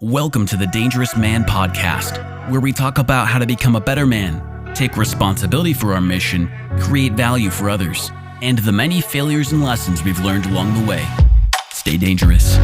Welcome to the Dangerous Man Podcast, where we talk about how to become a better man, take responsibility for our mission, create value for others, and the many failures and lessons we've learned along the way. Stay dangerous.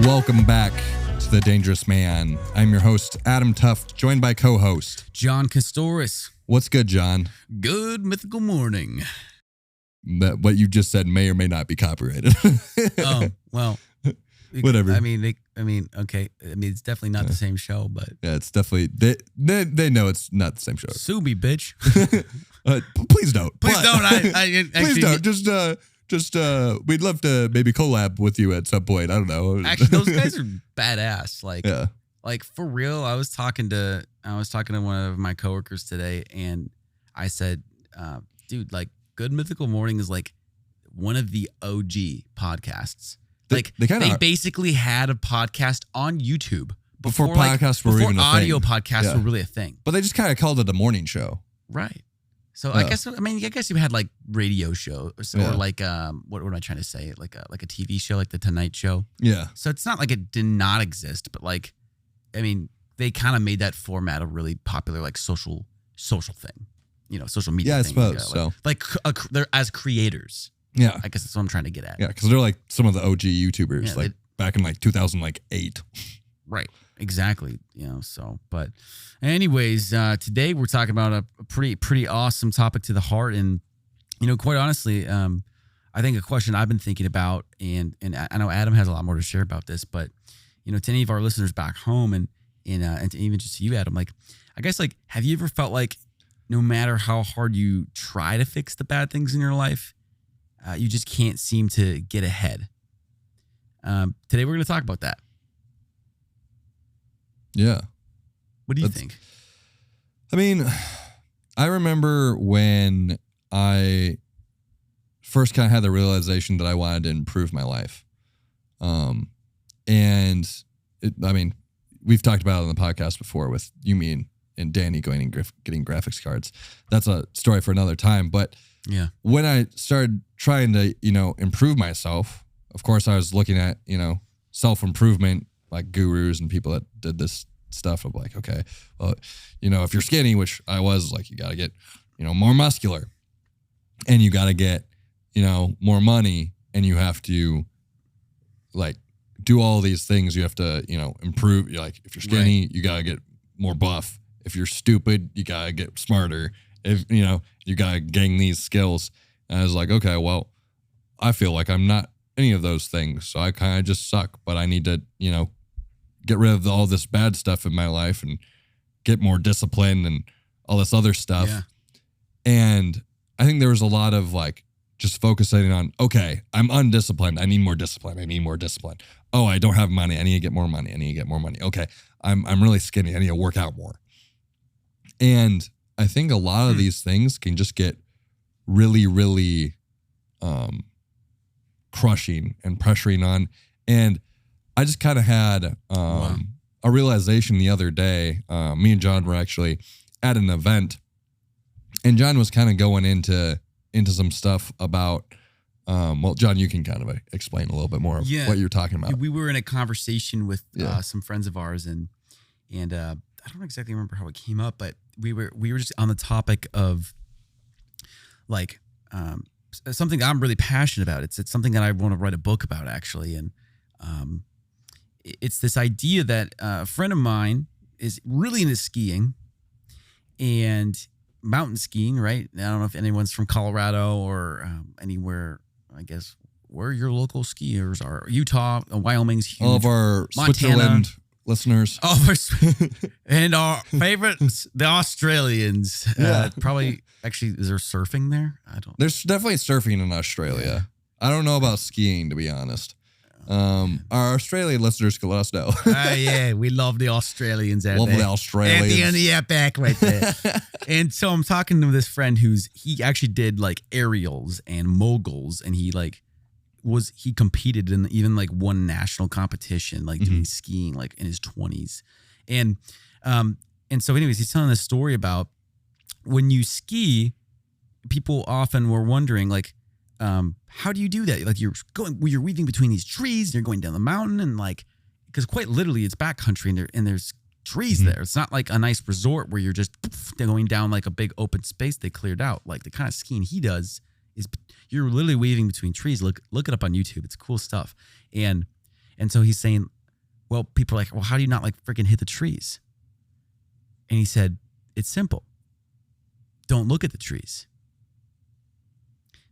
Welcome back to The Dangerous Man. I'm your host, Adam Tuft, joined by co-host John Castoris. What's good, John? Good mythical morning. What you just said may or may not be copyrighted. Oh, well. Whatever. Okay. It's definitely not the same show, but. Yeah, it's definitely, they know it's not the same show. Sue me, bitch. Please don't. Please don't. Please don't. Just we'd love to maybe collab with you at some point. I don't know. Actually, those guys are badass. Yeah. Like for real. I was talking to one of my coworkers today, and I said, dude, like Good Mythical Morning is like one of the OG podcasts. They basically had a podcast on YouTube before podcasts were even a thing. Before audio podcasts were really a thing. But they just kind of called it a morning show. Right. So I guess you had like radio shows or like what am I trying to say? Like a TV show, like the Tonight Show. Yeah. So it's not like it did not exist, but like, I mean, they kind of made that format a really popular like social thing, social media. Yeah, I thing. suppose so. They're as creators. Yeah, I guess that's what I'm trying to get at. Yeah, because they're like some of the OG YouTubers, back in like 2008. Right. Exactly. But anyways, today we're talking about a pretty awesome topic to the heart. And, quite honestly, I think a question I've been thinking about, and I know Adam has a lot more to share about this, but, to any of our listeners back home and to even just you, Adam, like, I guess, like, have you ever felt like no matter how hard you try to fix the bad things in your life, you just can't seem to get ahead? Today we're going to talk about that. Yeah. What do you think? I mean, I remember when I first kind of had the realization that I wanted to improve my life. We've talked about it on the podcast before with you, me, and Danny going and getting graphics cards. That's a story for another time. But yeah, when I started trying to, improve myself, of course, I was looking at, self-improvement, like gurus and people that did this stuff of like, okay, well, if you're skinny, which I was, like, you got to get, more muscular, and you got to get, more money, and you have to like do all these things. You have to, improve. Like if you're skinny, right, you got to get more buff. If you're stupid, you got to get smarter. If, you got to gain these skills. And I was like, okay, well, I feel like I'm not any of those things. So I kind of just suck, but I need to, get rid of all this bad stuff in my life and get more discipline and all this other stuff. Yeah. And I think there was a lot of like just focusing on, okay, I'm undisciplined. I need more discipline. Oh, I don't have money. I need to get more money. Okay. I'm really skinny. I need to work out more. And I think a lot of these things can just get really, really crushing and pressuring on. And I just kind of had a realization the other day. Me and John were actually at an event, and John was kind of going into some stuff about, John, you can kind of explain a little bit more of what you're talking about. We were in a conversation with some friends of ours, and I don't exactly remember how it came up, but we were just on the topic of like something I'm really passionate about. It's something that I want to write a book about, actually, and it's this idea that a friend of mine is really into skiing and mountain skiing, right? I don't know if anyone's from Colorado or anywhere, I guess, where your local skiers are. Utah, Wyoming's huge. All of our Montana, Switzerland listeners. All of our, and our favorites, the Australians. Probably, actually, is there surfing there? There's definitely surfing in Australia. Yeah. I don't know about skiing, to be honest. Our Australian listeners can let us know. We love the Australians out there. Love the Australians. At the end of the back right there. And so I'm talking to this friend he actually did like aerials and moguls, and he like he competed in even like one national competition, like doing skiing, like in his 20s. And so anyways, he's telling this story about when you ski, people often were wondering like, how do you do that? Like you're weaving between these trees and you're going down the mountain and like, because quite literally it's backcountry and there's trees there. It's not like a nice resort where you're just going down like a big open space they cleared out. Like the kind of skiing he does is you're literally weaving between trees. Look it up on YouTube. It's cool stuff. And so he's saying, well, people are like, well, how do you not like freaking hit the trees? And he said, it's simple. Don't look at the trees.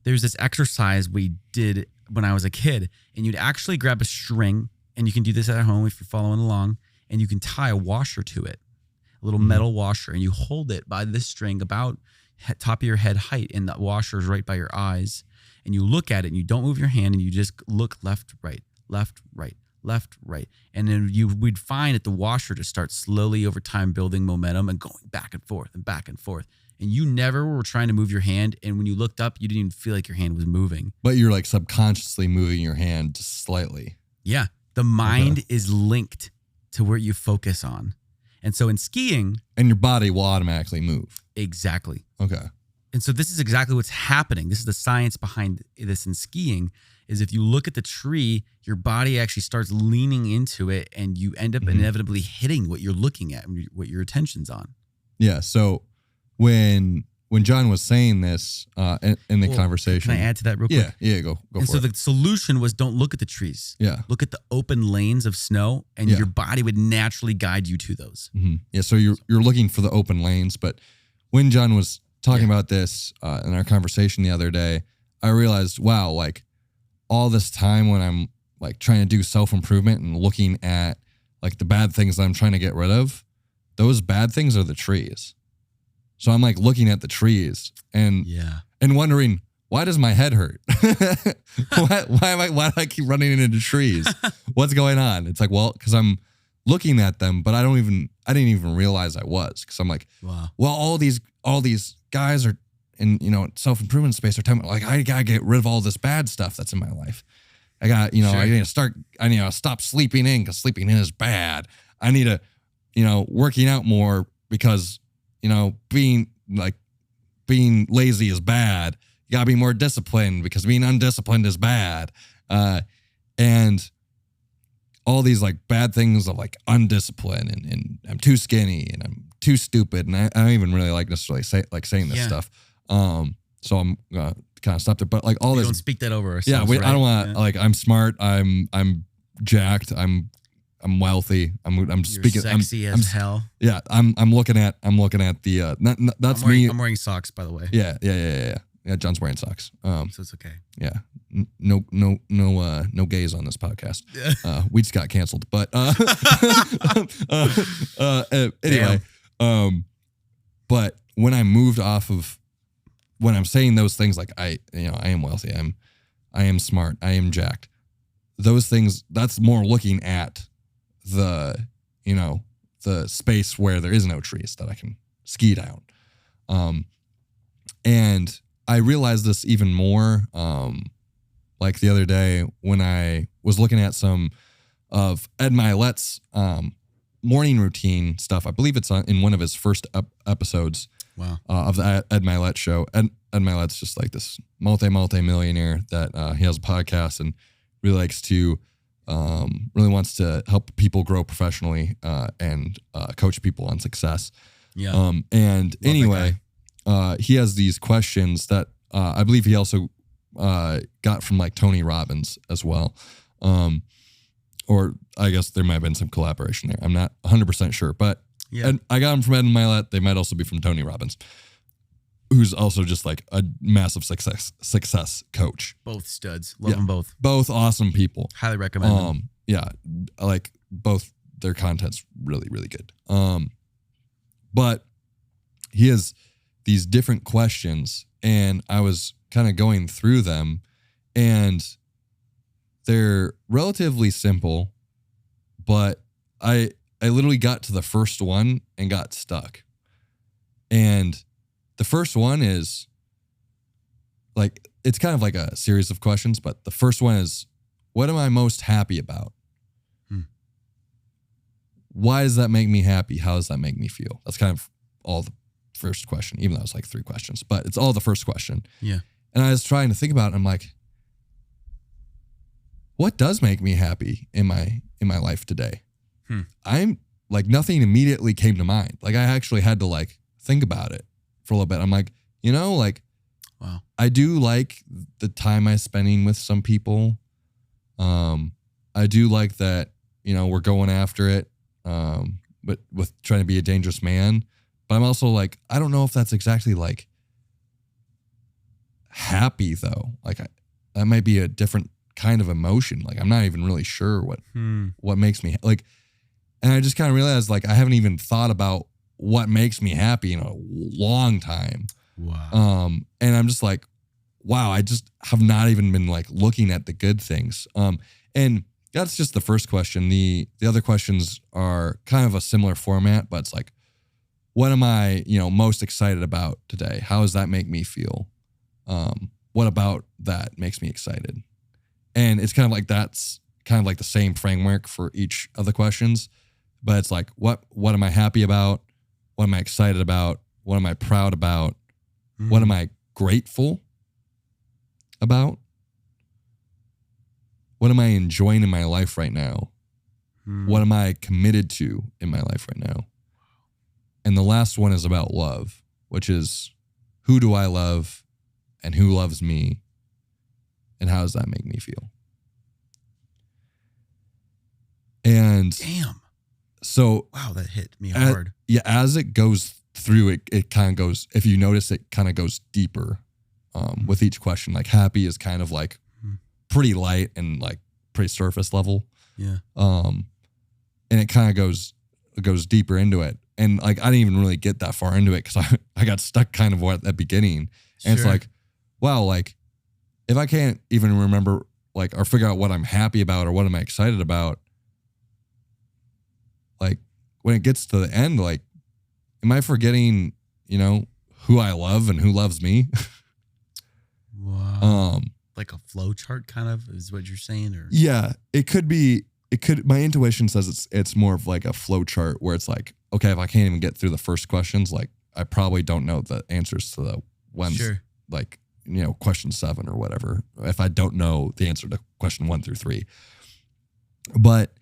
There's this exercise we did when I was a kid, and you'd actually grab a string, and you can do this at home if you're following along, and you can tie a washer to it, a little metal washer, and you hold it by this string about top of your head height, and the washer is right by your eyes, and you look at it, and you don't move your hand, and you just look left, right, left, right, left, right, and then we'd find that the washer just starts slowly over time building momentum and going back and forth and back and forth. And you never were trying to move your hand. And when you looked up, you didn't even feel like your hand was moving. But you're like subconsciously moving your hand just slightly. Yeah. The mind is linked to where you focus on. And so in skiing. And your body will automatically move. Exactly. Okay. And so this is exactly what's happening. This is the science behind this in skiing, is if you look at the tree, your body actually starts leaning into it and you end up inevitably hitting what you're looking at, what your attention's on. Yeah. So when John was saying this in the conversation. Can I add to that real quick? Yeah, go and for so it. the solution was don't look at the trees. Yeah. Look at the open lanes of snow and your body would naturally guide you to those. Mm-hmm. Yeah, so you're looking for the open lanes. But when John was talking about this in our conversation the other day, I realized, wow, like all this time when I'm like trying to do self-improvement and looking at like the bad things that I'm trying to get rid of, those bad things are the trees. So I'm like looking at the trees and wondering, why does my head hurt? why do I keep running into trees? What's going on? It's like, well, because I'm looking at them, but I didn't even realize I was. Because I'm like, wow. Well, all these guys are in, self-improvement space are telling me like, I gotta get rid of all this bad stuff that's in my life. I got, I need to stop sleeping in because sleeping in is bad. I need to, working out more because, being lazy is bad. You gotta be more disciplined because being undisciplined is bad. And all these like bad things of like undisciplined and I'm too skinny and I'm too stupid. And I don't even really like necessarily saying this stuff. So I'm gonna kind of stop there. But like all this, don't speak that over ourselves. Yeah, right? I don't want like I'm smart. I'm jacked. I'm wealthy. I'm speaking. You're sexy as hell. Yeah, I'm looking at the. That's me. I'm wearing socks, by the way. Yeah. Yeah, John's wearing socks. So it's okay. Yeah, no gays on this podcast. We just got canceled. But anyway, but when I moved off of, when I'm saying those things like I am wealthy, I am smart, I am jacked. Those things, that's more looking at the space where there is no trees that I can ski down. And I realized this even more, like the other day when I was looking at some of Ed Mylett's morning routine stuff. I believe it's in one of his first episodes. Wow. Of the Ed Mylett show. Ed Mylett's just like this multi-millionaire that he has a podcast and really likes to, really wants to help people grow professionally and coach people on success. Yeah. And anyway, he has these questions that I believe he also got from like Tony Robbins as well. Or I guess there might have been some collaboration there. I'm not 100% sure, but I got them from Ed Mylett. They might also be from Tony Robbins, who's also just like a massive success coach. Both studs. Love them both. Both awesome people. Highly recommend them. Yeah, I like both. Their content's really, really good. But he has these different questions, and I was kind of going through them, and they're relatively simple, but I literally got to the first one and got stuck. And the first one is like, it's kind of like a series of questions, but the first one is, what am I most happy about? Why does that make me happy? How does that make me feel? That's kind of all the first question, even though it's like 3 questions, but it's all the first question. Yeah. And I was trying to think about it, and I'm like, what does make me happy in my life today? I'm like, nothing immediately came to mind. Like, I actually had to like think about it for a little bit. I'm like, like, wow, I do like the time I'm spending with some people. I do like that, we're going after it. But with trying to be a dangerous man, but I'm also like, I don't know if that's exactly like happy though. Like that might be a different kind of emotion. Like I'm not even really sure what makes me like, and I just kind of realized like, I haven't even thought about what makes me happy in a long time. Wow. And I'm just like, wow, I just have not even been like looking at the good things. And that's just the first question. The other questions are kind of a similar format, but it's like, what am I, most excited about today? How does that make me feel? What about that makes me excited? And it's kind of like, that's kind of like the same framework for each of the questions, but it's like, what am I happy about? What am I excited about? What am I proud about? What am I grateful about? What am I enjoying in my life right now? What am I committed to in my life right now? And the last one is about love, which is, who do I love and who loves me? And how does that make me feel? And damn. So, wow, that hit me hard. Yeah, as it goes through, it kind of goes, if you notice, it kind of goes deeper with each question. Like happy is kind of like pretty light and like pretty surface level. Yeah. And it kind of goes deeper into it. And like, I didn't even really get that far into it because I got stuck kind of at the beginning. And it's like, wow, like if I can't even remember like, or figure out what I'm happy about or what am I excited about, like when it gets to the end, like, am I forgetting, who I love and who loves me? Wow. Like a flow chart kind of is what you're saying? Or yeah, it could be. My intuition says it's more of like a flow chart where it's like, okay, if I can't even get through the first questions, like I probably don't know the answers to the ones like, question 7 or whatever, if I don't know the answer to question 1 through 3. But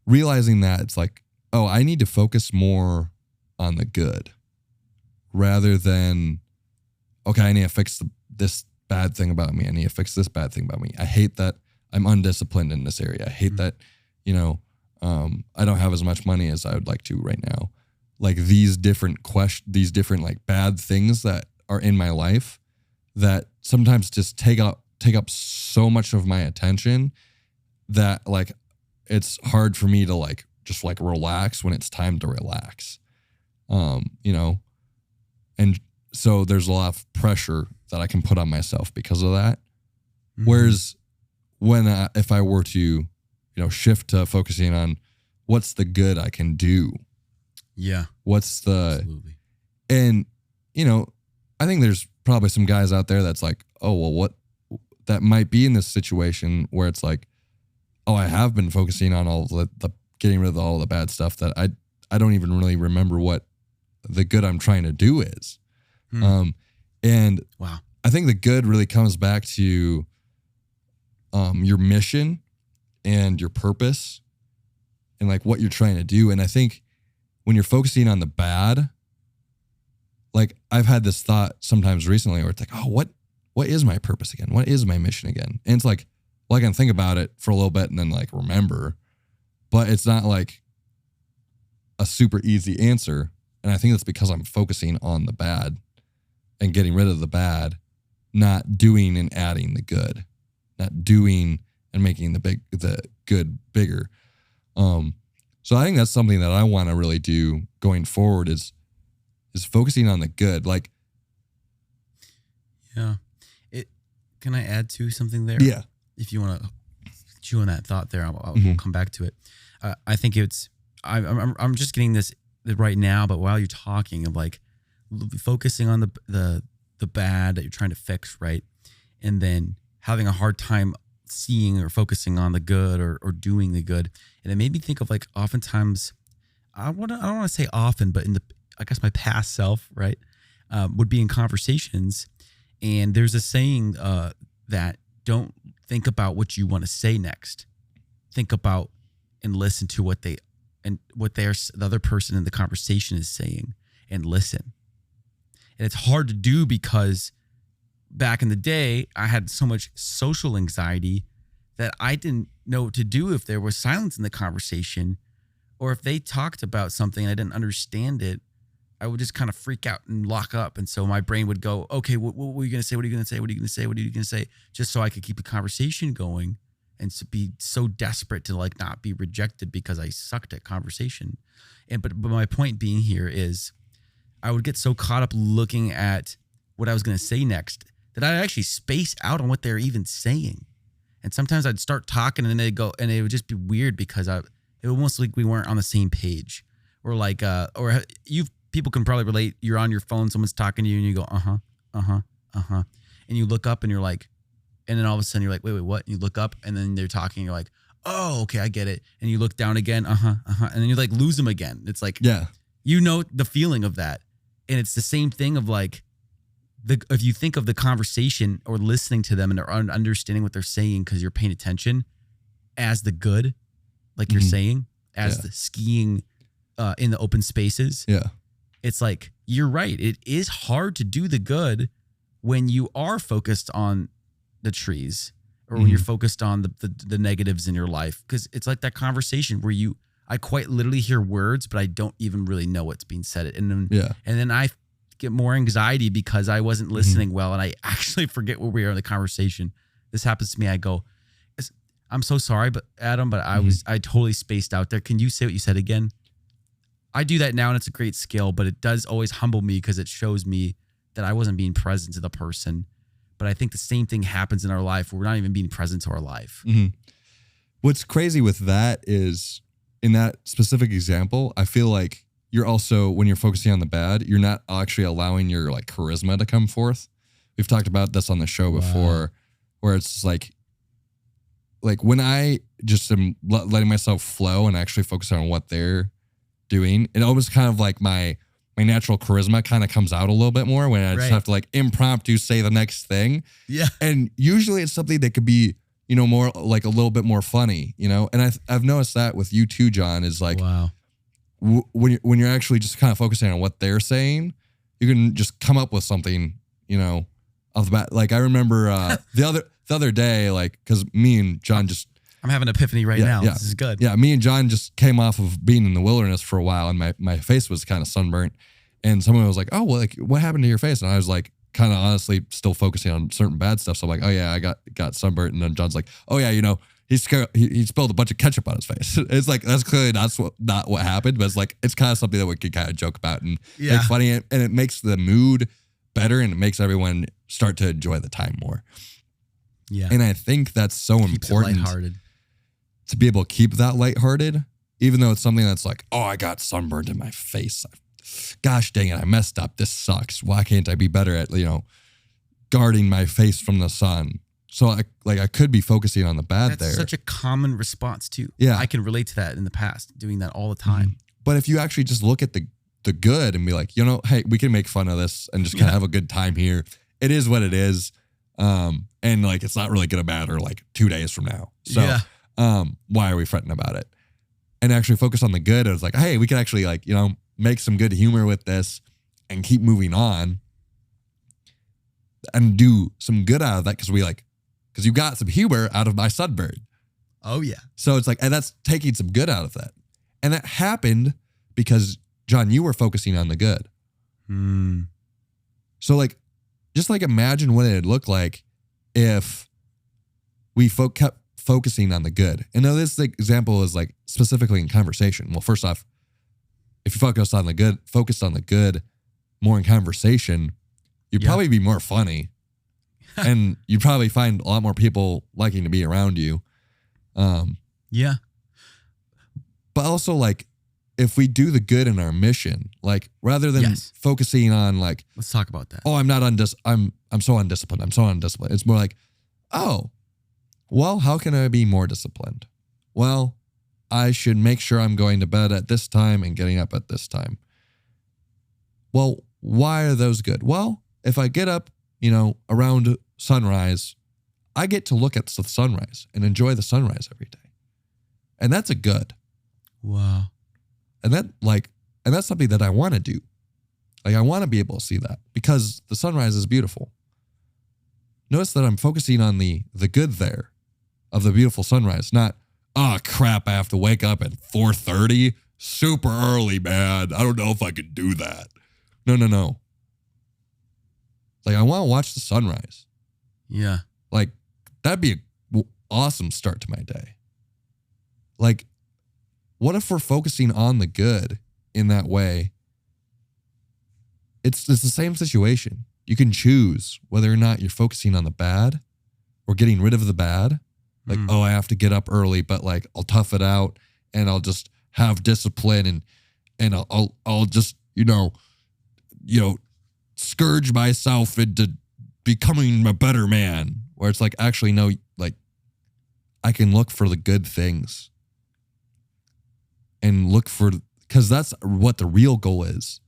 realizing that it's like, oh, I need to focus more on the good rather than, okay, I need to fix this bad thing about me. I need to fix this bad thing about me. I hate that I'm undisciplined in this area. I hate that, I don't have as much money as I would like to right now. Like these different like bad things that are in my life that sometimes just take up so much of my attention that like it's hard for me to like just like relax when it's time to relax. And so there's a lot of pressure that I can put on myself because of that. Whereas if I were to, shift to focusing on what's the good I can do. Yeah. Absolutely. And, I think there's probably some guys out there that's like, oh, well, what that might be in this situation where it's like, oh, I have been focusing on all the getting rid of all the bad stuff that I don't even really remember what the good I'm trying to do is. And wow, I think the good really comes back to your mission and your purpose and like what you're trying to do. And I think when you're focusing on the bad, like I've had this thought sometimes recently where it's like, oh, what is my purpose again? What is my mission again? And it's like, well, I can think about it for a little bit and then like remember, but it's not like a super easy answer. And I think that's because I'm focusing on the bad and getting rid of the bad, not doing and adding the good, not doing and making the good bigger. So I think that's something that I want to really do going forward is focusing on the good. Like, yeah, can I add to something there? Yeah. If you want to chew on that thought there, I'll come back to it. I think I'm just getting this right now, but while you're talking of like focusing on the bad that you're trying to fix, right? and then having a hard time seeing or focusing on the good or doing the good. And it made me think of like oftentimes, I don't want to say often, but I guess my past self, right, would be in conversations. And there's a saying that don't think about what you want to say next. Think about and listen to what the other person in the conversation is saying, and listen. And it's hard to do because back in the day, I had so much social anxiety that I didn't know what to do if there was silence in the conversation, or if they talked about something and I didn't understand it. I would just kind of freak out and lock up. And so my brain would go, okay, what were you going to say? What are you going to say? What are you going to say? What are you going to say? Just so I could keep the conversation going and to be so desperate to like not be rejected because I sucked at conversation. But my point being here is I would get so caught up looking at what I was going to say next that I'd actually space out on what they're even saying. And sometimes I'd start talking and then they'd go, and it would just be weird because it was almost like we weren't on the same page. Or like, people can probably relate. You're on your phone, someone's talking to you and you go, and you look up and you're like, and then all of a sudden you're like, wait, what? And you look up and then they're talking. You're like, oh, okay, I get it. And you look down again, and then you like lose them again. It's like, yeah, you know the feeling of that. And it's the same thing of like, if you think of the conversation or listening to them and understanding what they're saying because you're paying attention as the good, like you're saying, as the skiing in the open spaces. Yeah. It's like, you're right. It is hard to do the good when you are focused on the trees or when you're focused on the negatives in your life. Because it's like that conversation where I quite literally hear words, but I don't even really know what's being said. And then I get more anxiety because I wasn't listening well, and I actually forget where we are in the conversation. This happens to me. I go, I'm so sorry, but Adam, but I totally spaced out there. Can you say what you said again? I do that now, and it's a great skill, but it does always humble me because it shows me that I wasn't being present to the person. But I think the same thing happens in our life where we're not even being present to our life. What's crazy with that is, in that specific example, I feel like you're also, when you're focusing on the bad, you're not actually allowing your like charisma to come forth. We've talked about this on the show before, where it's like when I just am letting myself flow and actually focus on what they're doing, it almost kind of like my natural charisma kind of comes out a little bit more when I just have to like impromptu say the next thing. Yeah. And usually it's something that could be, more like a little bit more funny, and I've noticed that with you too, John, is like, when you're actually just kind of focusing on what they're saying, you can just come up with something, off the bat. Like I remember the other day, like, because me and John I'm having an epiphany right now. Yeah. This is good. Yeah, me and John just came off of being in the wilderness for a while, and my face was kind of sunburnt. And someone was like, "Oh, well, like, what happened to your face?" And I was like, kind of honestly still focusing on certain bad stuff. So I'm like, "Oh yeah, I got sunburnt." And then John's like, "Oh yeah, he spilled a bunch of ketchup on his face." It's like, that's clearly not what happened, but it's like, it's kind of something that we could kind of joke about and make funny, and it makes the mood better, and it makes everyone start to enjoy the time more. Yeah. And I think that's so important to be able to keep that lighthearted, even though it's something that's like, oh, I got sunburned in my face. Gosh dang it, I messed up. This sucks. Why can't I be better at, guarding my face from the sun? So I could be focusing on the bad there. That's such a common response too. Yeah. I can relate to that in the past, doing that all the time. But if you actually just look at the good and be like, hey, we can make fun of this and just kind of have a good time here. It is what it is. And like, it's not really going to matter like 2 days from now. So why are we fretting about it? And actually focus on the good. It was like, hey, we can actually like, make some good humor with this and keep moving on and do some good out of that. Because you got some humor out of my sunburn. Oh yeah. So it's like, and that's taking some good out of that. And that happened because, John, you were focusing on the good. So like, just like imagine what it'd look like if we kept focusing on the good. And now this example is like specifically in conversation. Well, first off, if you focused on the good more in conversation, you'd probably be more funny. And you'd probably find a lot more people liking to be around you. But also like, if we do the good in our mission, like rather than focusing on like, let's talk about that. Oh, I'm so undisciplined. I'm so undisciplined. It's more like, oh, well, how can I be more disciplined? Well, I should make sure I'm going to bed at this time and getting up at this time. Well, why are those good? Well, if I get up, around sunrise, I get to look at the sunrise and enjoy the sunrise every day. And that's a good. Wow. And that's something that I want to do. Like, I want to be able to see that because the sunrise is beautiful. Notice that I'm focusing on the good there of the beautiful sunrise, not, oh, crap, I have to wake up at 4:30. Super early, man. I don't know if I could do that. No. Like, I want to watch the sunrise. Yeah. Like, that'd be an awesome start to my day. Like, what if we're focusing on the good in that way? It's the same situation. You can choose whether or not you're focusing on the bad or getting rid of the bad. Like, oh, I have to get up early, but like I'll tough it out and I'll just have discipline and I'll just, scourge myself into becoming a better man. Where it's like, actually, no, like I can look for the good things. And look for, because that's what the real goal is.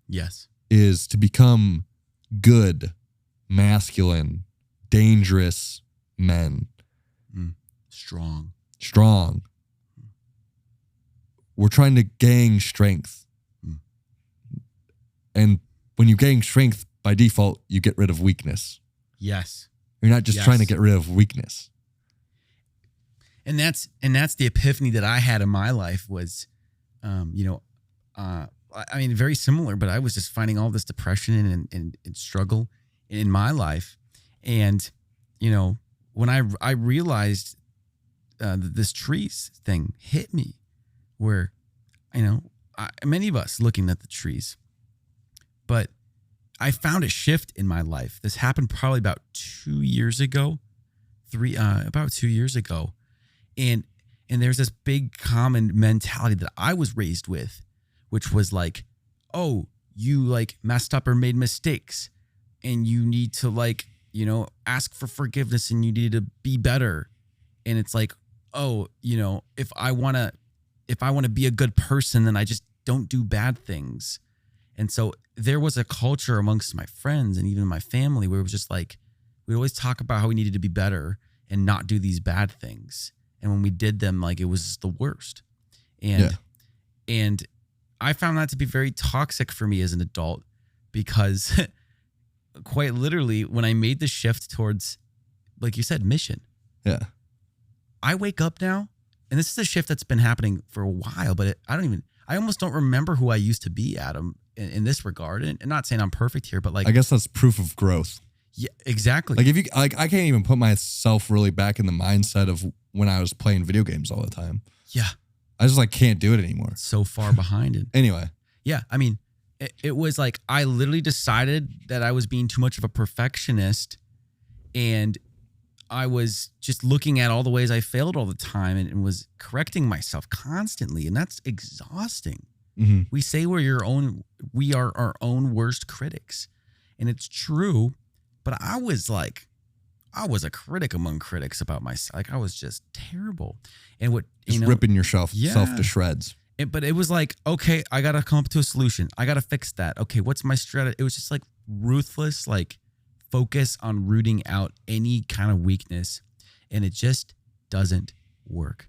Yes. Is to become good, masculine, dangerous men. Strong. We're trying to gain strength. And when you gain strength, by default, you get rid of weakness. Yes. You're not just trying to get rid of weakness. And that's the epiphany that I had in my life was, very similar, but I was just finding all this depression and struggle in my life. And, when I realized this trees thing hit me where, many of us looking at the trees, but I found a shift in my life. This happened probably about 2 years ago, about 2 years ago. And there's this big common mentality that I was raised with, which was like, oh, you like messed up or made mistakes and you need to like, ask for forgiveness and you need to be better. And it's like, oh, if I want to be a good person, then I just don't do bad things. And so there was a culture amongst my friends and even my family where it was just like, we'd always talk about how we needed to be better and not do these bad things. And when we did them, like it was the worst. And I found that to be very toxic for me as an adult because quite literally when I made the shift towards, like you said, mission. Yeah. I wake up now and this is a shift that's been happening for a while, but I almost don't remember who I used to be, Adam, in this regard. And not saying I'm perfect here, but like, I guess that's proof of growth. Yeah, exactly. Like if you like, I can't even put myself really back in the mindset of when I was playing video games all the time. Yeah. I just like can't do it anymore. It's so far behind it. Anyway. Yeah. I mean, it was like, I literally decided that I was being too much of a perfectionist and I was just looking at all the ways I failed all the time and was correcting myself constantly. And that's exhausting. Mm-hmm. We say we are our own worst critics. And it's true. But I was a critic among critics about myself. Like I was just terrible. And what, ripping yourself self to shreds. But it was like, okay, I got to come up to a solution. I got to fix that. Okay, what's my strategy? It was just like ruthless, like focus on rooting out any kind of weakness. And it just doesn't work.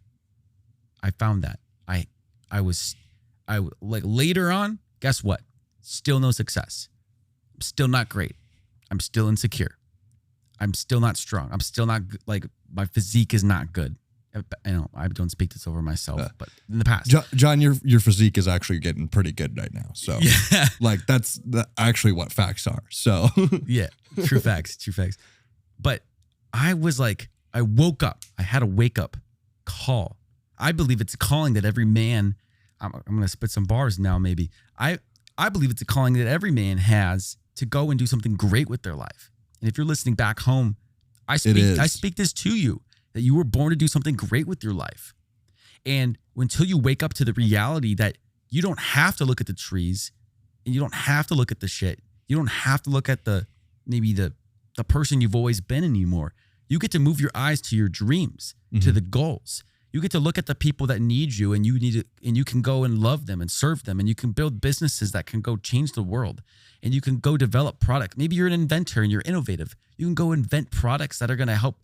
I found that. I was like later on, guess what? Still no success. I'm still not great. I'm still insecure. I'm still not strong. I'm still not like my physique is not good. I don't speak this over myself, but in the past, John, your physique is actually getting pretty good right now. So yeah, like that's actually what facts are. So yeah, true facts. But I was like, I woke up. I had a wake up call. I believe it's a calling that every man. I'm going to spit some bars now. Maybe I believe it's a calling that every man has to go and do something great with their life. And if you're listening back home, I speak this to you, that you were born to do something great with your life. And until you wake up to the reality that you don't have to look at the trees, and you don't have to look at the shit. You don't have to look at the person you've always been anymore. You get to move your eyes to your dreams, to the goals. You get to look at the people that need you, and you can go and love them and serve them, and you can build businesses that can go change the world, and you can go develop product. Maybe you're an inventor and you're innovative. You can go invent products that are going to help,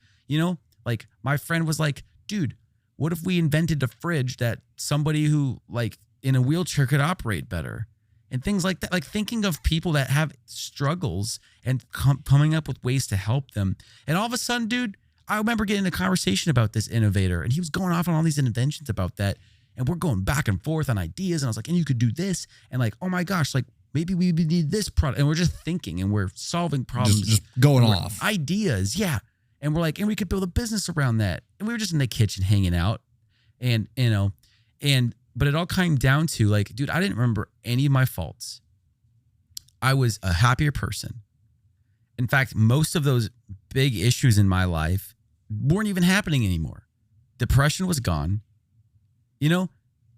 like my friend was like, dude, what if we invented a fridge that somebody who like in a wheelchair could operate better? And things like that, like thinking of people that have struggles and coming up with ways to help them. And all of a sudden, dude, I remember getting a conversation about this innovator, and he was going off on all these inventions about that. And we're going back and forth on ideas. And I was like, and you could do this. And like, oh my gosh, like maybe we need this product. And we're just thinking and we're solving problems. Just going off. Ideas. Yeah. And we're like, and we could build a business around that. And we were just in the kitchen hanging out. And, but it all came down to like, dude, I didn't remember any of my faults. I was a happier person. In fact, most of those big issues in my life weren't even happening anymore. Depression was gone, and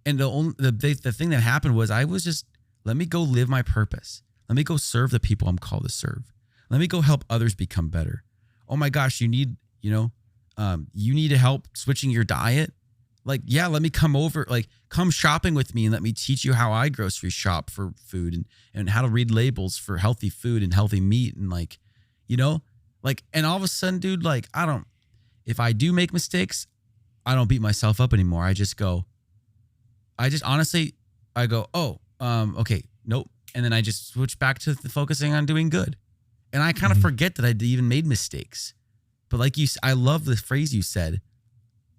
the thing that happened was I was just, let me go live my purpose. Let me go serve the people I'm called to serve. Let me go help others become better. Oh my gosh, you need to help switching your diet. Like, yeah, let me come shopping with me and let me teach you how I grocery shop for food and how to read labels for healthy food and healthy meat. And and all of a sudden, dude, like, if I do make mistakes, I don't beat myself up anymore. I go, oh, okay, nope. And then I just switch back to focusing on doing good. And I kind of forget that I even made mistakes. But like I love the phrase you said,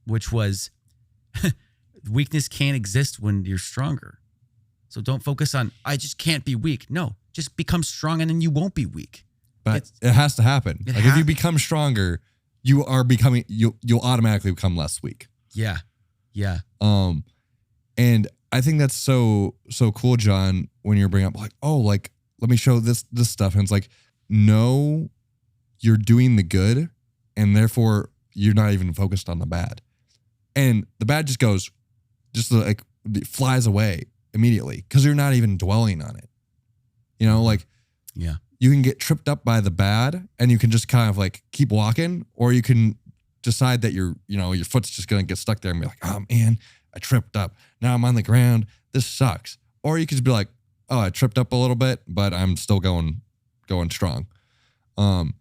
which was, weakness can't exist when you're stronger. So don't focus on, I just can't be weak. No, just become strong and then you won't be weak. But it has to happen. Like if you become stronger, you'll automatically become less weak. Yeah. Yeah. And I think that's so cool, John, when you're bringing up like, oh, like, let me show this stuff. And it's like, no, you're doing the good and therefore you're not even focused on the bad. And the bad flies away immediately because you're not even dwelling on it. Yeah. You can get tripped up by the bad and you can just kind of like keep walking, or you can decide that your foot's just going to get stuck there and be like, oh man, I tripped up. Now I'm on the ground. This sucks. Or you could just be like, oh, I tripped up a little bit, but I'm still going strong. And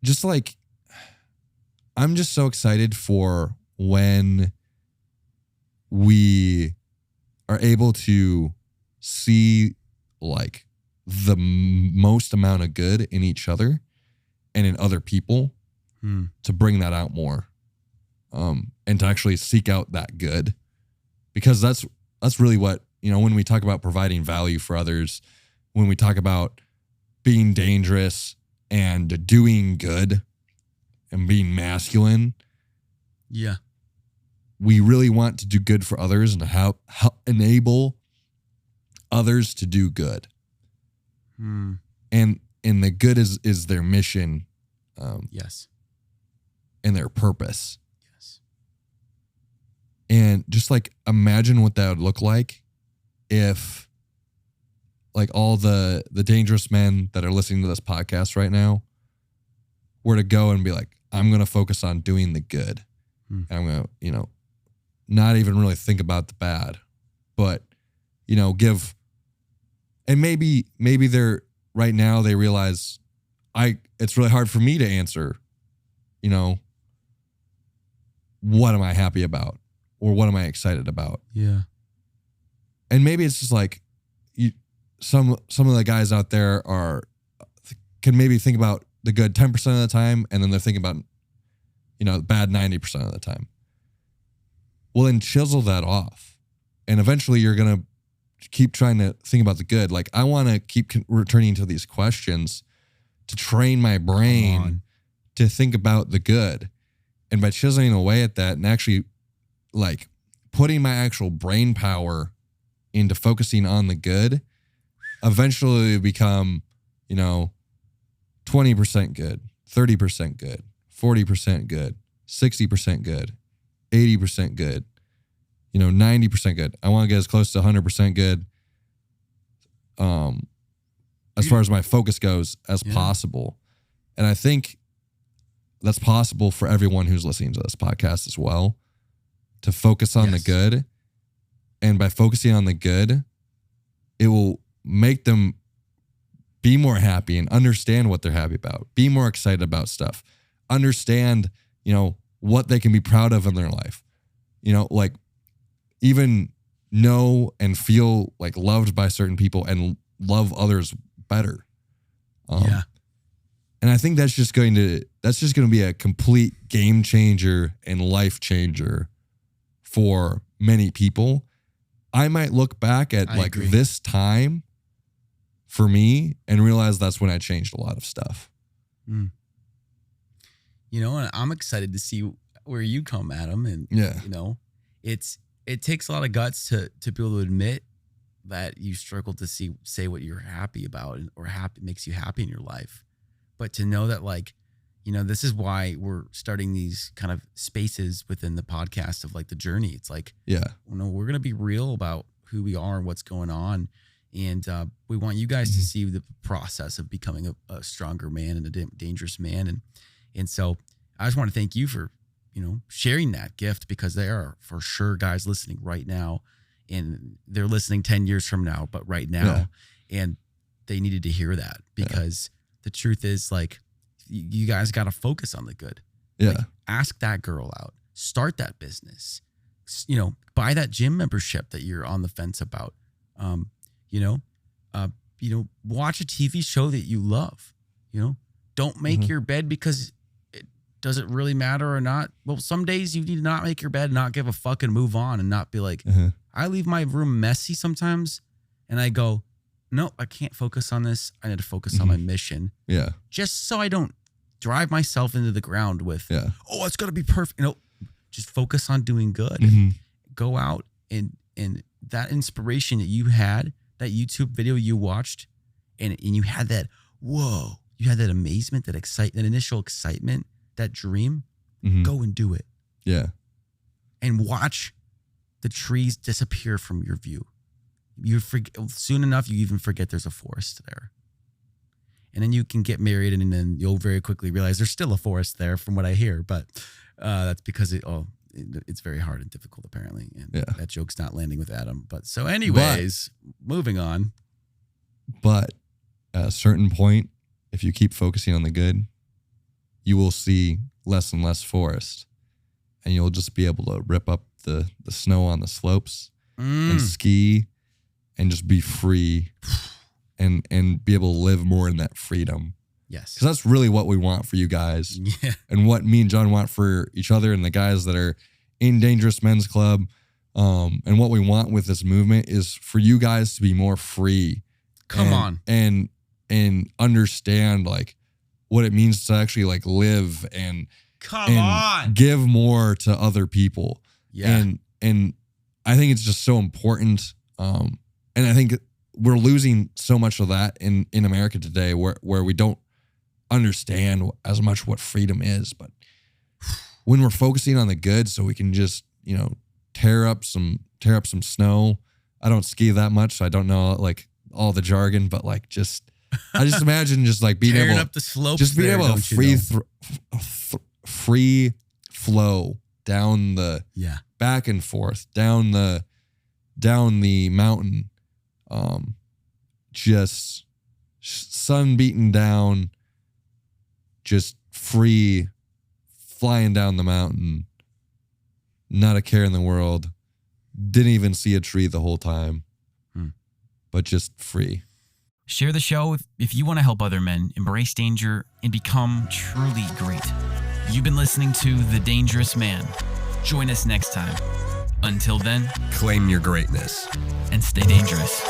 just like, I'm just so excited for when we are able to see like the most amount of good in each other and in other people to bring that out more, and to actually seek out that good, because that's really what, when we talk about providing value for others, when we talk about being dangerous and doing good and being masculine. Yeah. We really want to do good for others and help enable others to do good. And the good is their mission. Yes. And their purpose. Yes. And just like imagine what that would look like if like all the dangerous men that are listening to this podcast right now were to go and be like, I'm going to focus on doing the good. And I'm going to, not even really think about the bad, but, give. And maybe they're right now, they realize it's really hard for me to answer, what am I happy about or what am I excited about? Yeah. And maybe it's just like some of the guys out there can maybe think about the good 10% of the time, and then they're thinking about, the bad 90% of the time. Well, then chisel that off. And eventually you're going to keep trying to think about the good. Like, I want to keep returning to these questions to train my brain to think about the good. And by chiseling away at that and actually like putting my actual brain power into focusing on the good, eventually we become, 20% good, 30% good, 40% good, 60% good, 80% good. 90% good. I want to get as close to 100% good. As far as my focus goes as possible. And I think that's possible for everyone who's listening to this podcast as well, to focus on the good. And by focusing on the good, it will make them be more happy and understand what they're happy about, be more excited about stuff, understand, what they can be proud of in their life, like even know and feel like loved by certain people and love others better. And I think that's just going to be a complete game changer and life changer for many people. I might look back at this time for me and realize that's when I changed a lot of stuff. And I'm excited to see where you come, Adam. And, it takes a lot of guts to be able to admit that you struggle to say what you're happy about or makes you happy in your life. But to know that this is why we're starting these kind of spaces within the podcast of the journey. It's we're going to be real about who we are and what's going on. And we want you guys to see the process of becoming a stronger man and a dangerous man. And so I just want to thank you for, sharing that gift, because there are for sure guys listening right now, and they're listening 10 years from now, but right now, and they needed to hear that, because the truth is you guys got to focus on the good. Ask that girl out, start that business, buy that gym membership that you're on the fence about. Watch a TV show that you love, don't make your bed because does it really matter or not? Well, some days you need to not make your bed, not give a fuck and move on, and not be like, I leave my room messy sometimes and I go, no, I can't focus on this. I need to focus on my mission. Yeah. Just so I don't drive myself into the ground with, it's going to be perfect. Just focus on doing good. And go out and that inspiration that you had, that YouTube video you watched, and you had that, you had that amazement, that initial excitement, that dream, go and do it. Yeah. And watch the trees disappear from your view. You forget soon enough, you even forget there's a forest there. And then you can get married, and then you'll very quickly realize there's still a forest there, from what I hear. But that's because it's very hard and difficult, apparently. And that joke's not landing with Adam. But so anyways, moving on. But at a certain point, if you keep focusing on the good, you will see less and less forest, and you'll just be able to rip up the snow on the slopes and ski and just be free and be able to live more in that freedom. Yes. Because that's really what we want for you guys. Yeah. And what me and John want for each other and the guys that are in Dangerous Men's Club. And what we want with this movement is for you guys to be more free. Come on. And understand what it means to actually live and give more to other people. Yeah. And I think it's just so important. And I think we're losing so much of that in America today, where we don't understand as much what freedom is. But when we're focusing on the good, so we can just, tear up some snow. I don't ski that much, so I don't know all the jargon, but I just imagine just being tearing able up the slopes, just being able to free flow down the back and forth down the mountain, just sun beaten down, just free flying down the mountain, not a care in the world, didn't even see a tree the whole time, but just free. Share the show if you want to help other men embrace danger and become truly great. You've been listening to The Dangerous Man. Join us next time. Until then, claim your greatness and stay dangerous.